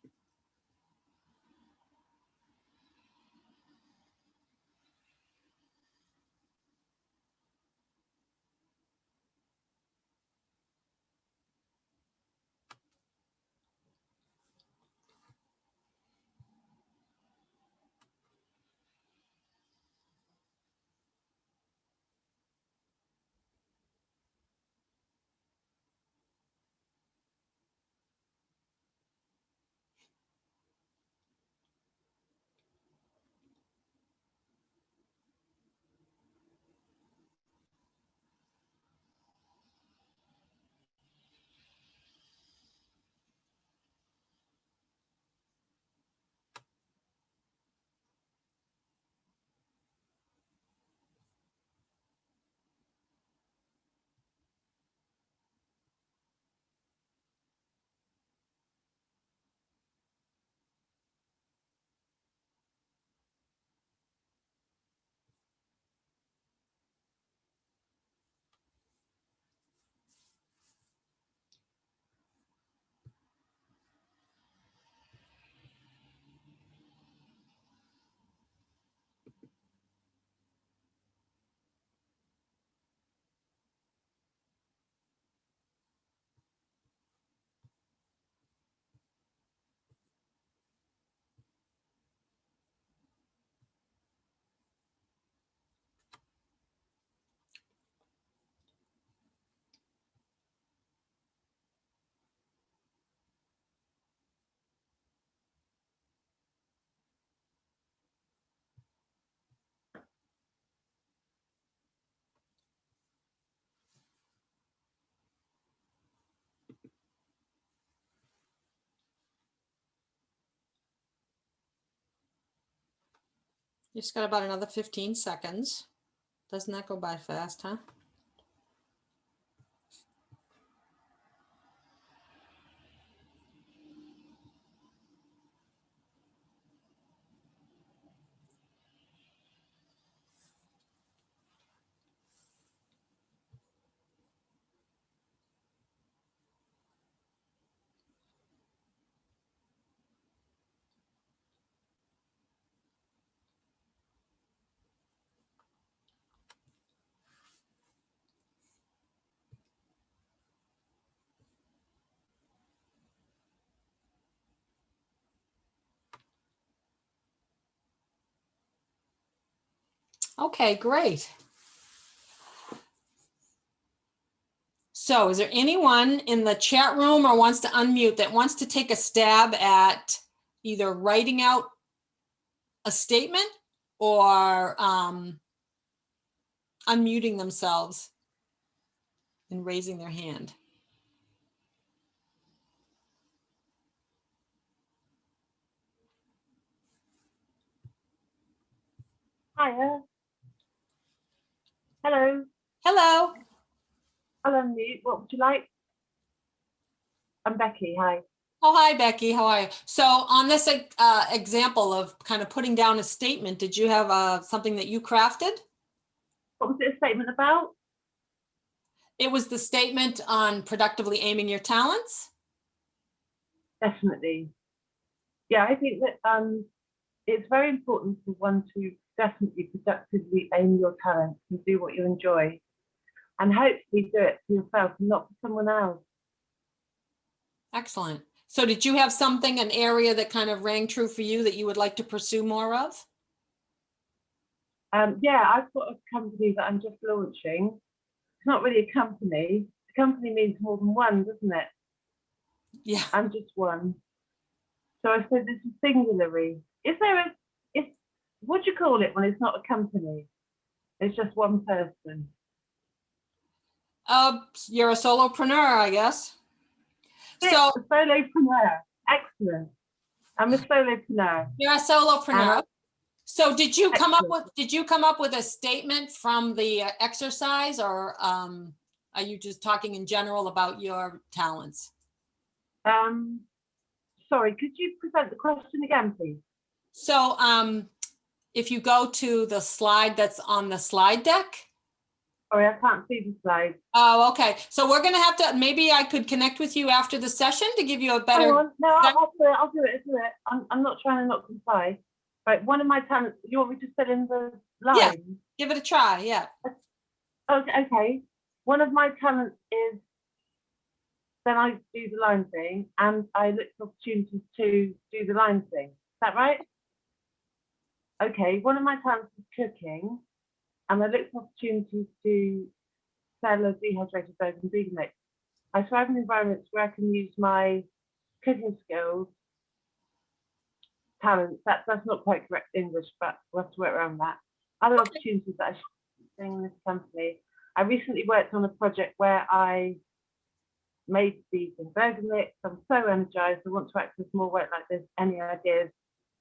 You just got about another 15 seconds. Doesn't that go by fast, huh? Okay, great. So is there anyone in the chat room or wants to unmute that wants to take a stab at either writing out a statement or unmuting themselves and raising their hand? Hiya. Hello. Hello. I'll unmute. What would you like? I'm Becky. Hi. Oh, hi, Becky. How are you? So on this example of kind of putting down a statement, did you have something that you crafted? What was it a statement about? It was the statement on productively aiming your talents. Definitely. Yeah, I think that it's very important for one to definitely productively aim your talents and do what you enjoy, and hopefully do it for yourself and not for someone else. Excellent. So did you have something, an area that kind of rang true for you that you would like to pursue more of? Yeah, I've got a company that I'm just launching. It's not really a company. A company means more than one, doesn't it? Yeah. I'm just one. So I said this is singularly. Is there what do you call it when it's not a company? It's just one person. You're a solopreneur, I guess. Yeah, So a solopreneur. Excellent. I'm a solopreneur. you're a solopreneur. So did you come up Excellent. with a statement from the exercise, or are you just talking in general about your talents? Sorry, could you present the question again, please? So if you go to the slide that's on the slide deck. Sorry, I can't see the slide. Oh, okay. So we're gonna have to, maybe I could connect with you after the session to give you a better. Hang on. No, I'll do it. I'll do it. I'm not trying to not comply. Right, one of my talents. You want me to fill in the line? Yeah, give it a try. Yeah. Okay. One of my talents is then I do the line thing, and I look for opportunities to do the line thing. Is that right? Okay. One of my talents is cooking, and I look for opportunities to sell a dehydrated vegan mix. I thrive in environments where I can use my cooking skills, talents. That's not quite correct English, but we'll have to work around that. Other opportunities that I should be doing in this company. I recently worked on a project where I made vegan burger mix. I'm so energized. I want to access more work like this. Any ideas?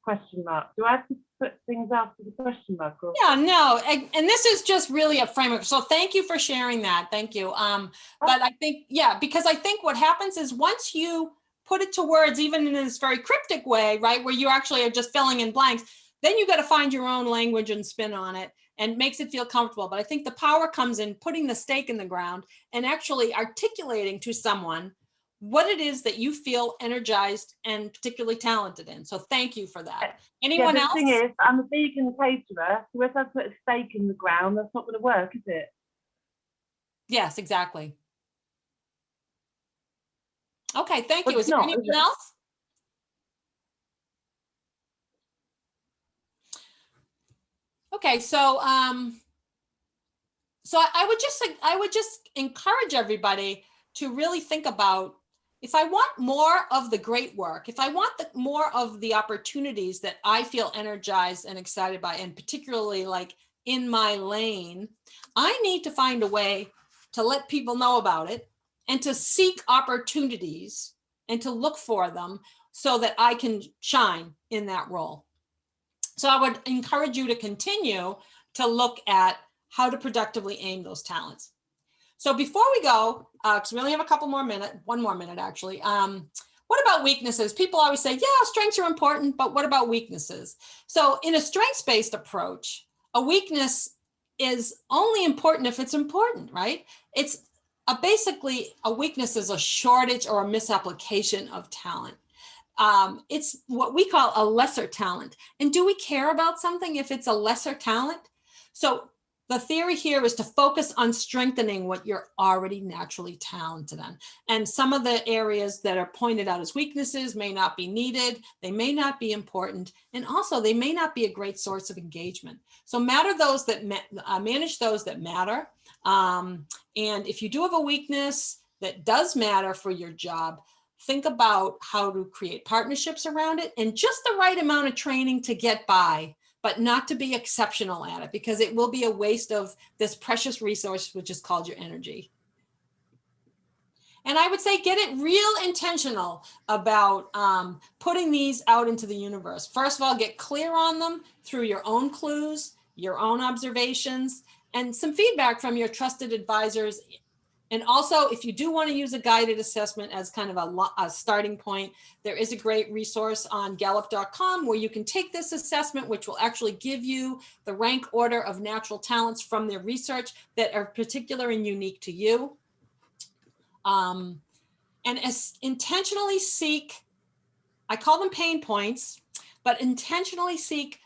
Question mark. Do I have to put things after the question mark? Or? Yeah, no, and this is just really a framework. So thank you for sharing that. Thank you. But I think, yeah, because I think what happens is once you put it to words, even in this very cryptic way, right, where you actually are just filling in blanks, then you got to find your own language and spin on it, and makes it feel comfortable. But I think the power comes in putting the stake in the ground and actually articulating to someone what it is that you feel energized and particularly talented in. So thank you for that. Anyone else? The thing is, I'm a vegan caterer, so if I put a stake in the ground, that's not going to work, is it? Yes, exactly. Okay, thank you. Is there anyone else? Okay, so so I would just encourage everybody to really think about, if I want more of the great work, if I want more of the opportunities that I feel energized and excited by, and particularly like in my lane, I need to find a way to let people know about it and to seek opportunities and to look for them so that I can shine in that role. So I would encourage you to continue to look at how to productively aim those talents. So before we go, because we only have a couple more minutes, one more minute actually. What about weaknesses? People always say, yeah, strengths are important, but what about weaknesses? So in a strengths-based approach, a weakness is only important if it's important, right? It's basically a weakness is a shortage or a misapplication of talent. It's what we call a lesser talent. And do we care about something if it's a lesser talent? So the theory here is to focus on strengthening what you're already naturally talented in. And some of the areas that are pointed out as weaknesses may not be needed, they may not be important, and also they may not be a great source of engagement. So manage those that matter. And if you do have a weakness that does matter for your job, think about how to create partnerships around it and just the right amount of training to get by, but not to be exceptional at it, because it will be a waste of this precious resource, which is called your energy. And I would say get it real intentional about putting these out into the universe. First of all, get clear on them through your own clues, your own observations, and some feedback from your trusted advisors. And also, if you do want to use a guided assessment as kind of a starting point, there is a great resource on Gallup.com where you can take this assessment, which will actually give you the rank order of natural talents from their research that are particular and unique to you. And intentionally seek, I call them pain points, but intentionally seek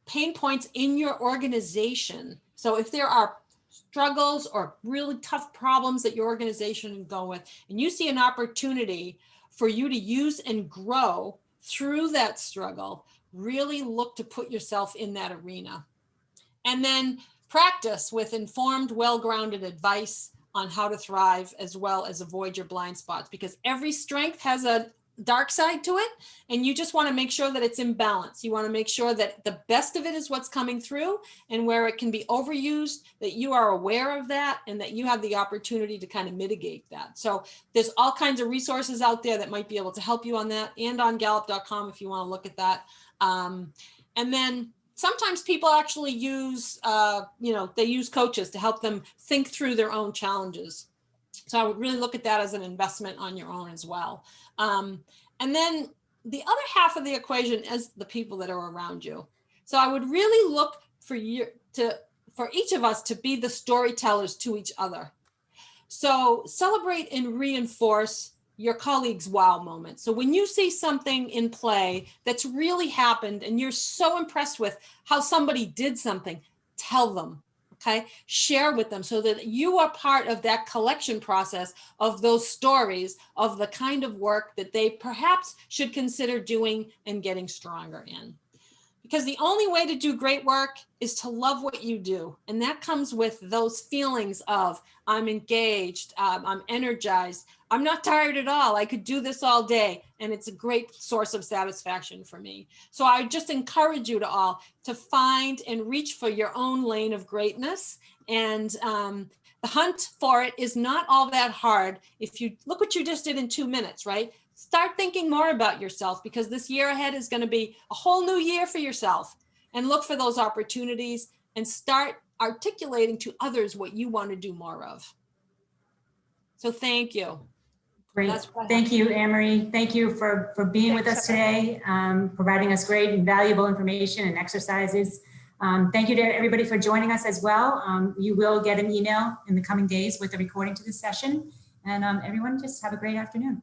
pain points in your organization. So if there are struggles or really tough problems that your organization can go with, and you see an opportunity for you to use and grow through that struggle, really look to put yourself in that arena. And then practice with informed, well-grounded advice on how to thrive, as well as avoid your blind spots, because every strength has a dark side to it. And you just want to make sure that it's in balance. You want to make sure that the best of it is what's coming through, and where it can be overused, that you are aware of that and that you have the opportunity to kind of mitigate that. So there's all kinds of resources out there that might be able to help you on that, and on Gallup.com if you want to look at that. And then sometimes people actually use, they use coaches to help them think through their own challenges. So I would really look at that as an investment on your own as well. And then the other half of the equation is the people that are around you. So I would really look for each of us to be the storytellers to each other. So celebrate and reinforce your colleagues' wow moment. So when you see something in play that's really happened and you're so impressed with how somebody did something, tell them, okay? Share with them so that you are part of that collection process of those stories of the kind of work that they perhaps should consider doing and getting stronger in. Because the only way to do great work is to love what you do. And that comes with those feelings of, I'm engaged, I'm energized, I'm not tired at all, I could do this all day. And it's a great source of satisfaction for me. So I just encourage you to all to find and reach for your own lane of greatness. And the hunt for it is not all that hard. If you look what you just did in 2 minutes, right? Start thinking more about yourself, because this year ahead is going to be a whole new year for yourself, and look for those opportunities and start articulating to others what you want to do more of. So thank you. Great. Thank you, Anne-Marie. Thank you for being with us today, providing us great and valuable information and exercises. Thank you to everybody for joining us as well. You will get an email in the coming days with a recording to this session. And everyone just have a great afternoon.